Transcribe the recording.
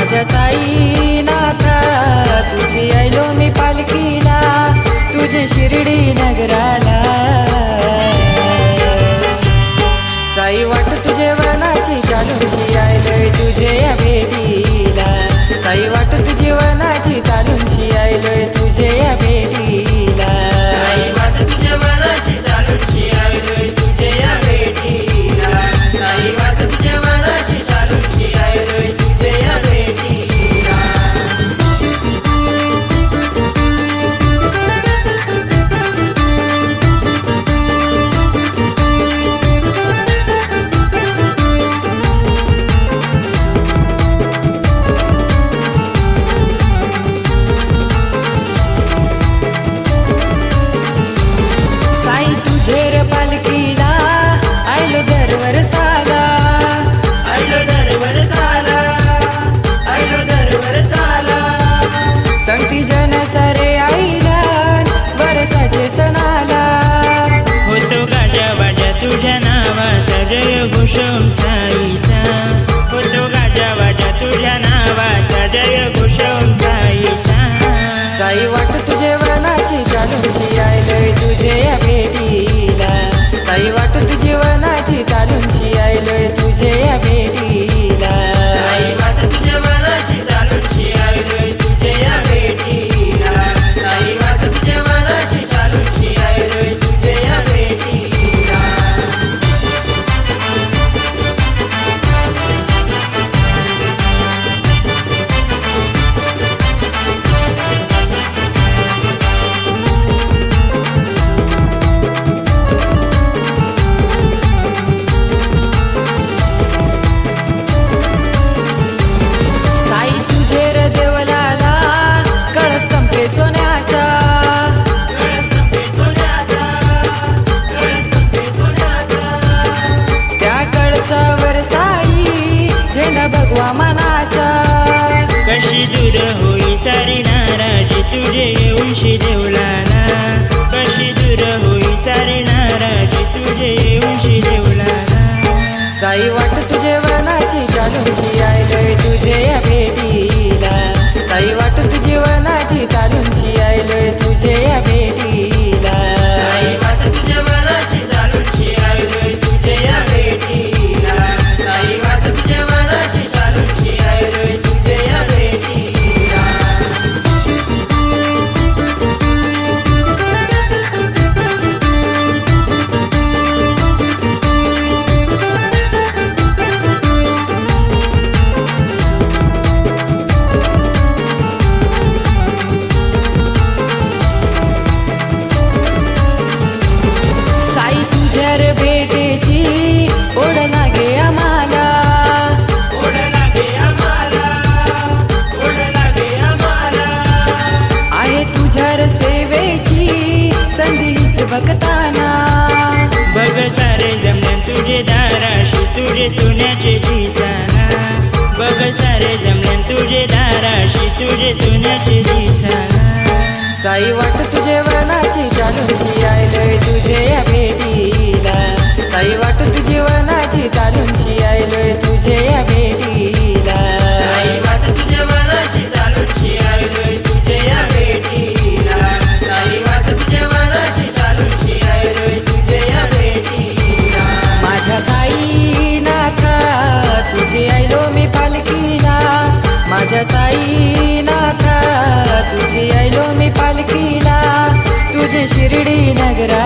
माझ्या साईनाथा तुझी आयलो मी पालखीला, तुझे शिर्डी नगराला। साई वाट तुझे वनाची चालूनशी आयलोय तुझे या भेटीला, साई वाट तुझी वनाची चालूनशी आयलोय तुझे या भेटीला, साई वाट तुझे वनाची चालूनशी आयलोय तुझे या भेटीला, साई वाट तुझे वनाची चालूनशी आयलोय तुझे या भेटीला। पालखीला आयलो दरवर्षाला, आयलो दरवर्षाला, आयलो दरवर्षाला। संगती जन सारे आईला वर्षाचे सणाला, होतो गाजा वाजा तुझ्या नावाचा जय घोषम साईचा, होतो गाजा वाजा तुझ्या नावाचा जय घोषम साईचा। साई वाट तुझे वनाची चालूनशी आयलोय तुझे या भेटीला, साई वाट तुझी वनाची चालूनशी आयलोय तुझे या भेटीला, साई वाट तुझे वनाची चालूनशी आयलोय तुझे या भेटीला, साई वाट तुझे वनाची चालूनशी आयलोय तुझे या भेटीला। भगवा मनाचा कशी दूर होई सारी नाराजी तुझे येऊनशी देवलाला, कशी दूर होई सारी नाराजी तुझे येऊनशी देवलाला। साई वाट तुझे वनाची चालूनशी आयलोय तुझे या भेटीला, साई वाट तुझी वनाची चालूनशी आयलोय तुझे या भेटीला, साई वाट तुझे वनाची चालूनशी आयलोय तुझे या भेटीला, साई वाट तुझे वनाची चालूनशी आयलोय तुझे या भेटीला। साई तुझ्या रे भेटीची ओढ लागे आम्हाला, ओढ लागे आम्हाला, ओढ लागे आम्हाला। आहे तुझ्या रे सेवेची संधीच बघताना, बघ सारे जमल्यान तुझे दाराशी तुझे सोन्याचे दिसाना, बघ सारे जमल्यान तुझे दाराशी तुझे सोन्याचे दिसाना। साई वाट तुझे वनाची चालूनशी आयलोय तुझे या भेटीला, साई वाट तुझी वनाची चालूनशी आयलोय तुझे या भेटीला, साई वाट तुझे वनाची चालूनशी आयलोय तुझे या भेटीला, साई वाट तुझे वनाची चालूनशी आयलोय तुझे या भेटीला। माझ्या साईनाथा तुझी आयलो मी पालखीला, माझ्या साईनाथा तुझी आयलो मी पालखीला, तुझे शिर्डी नगरा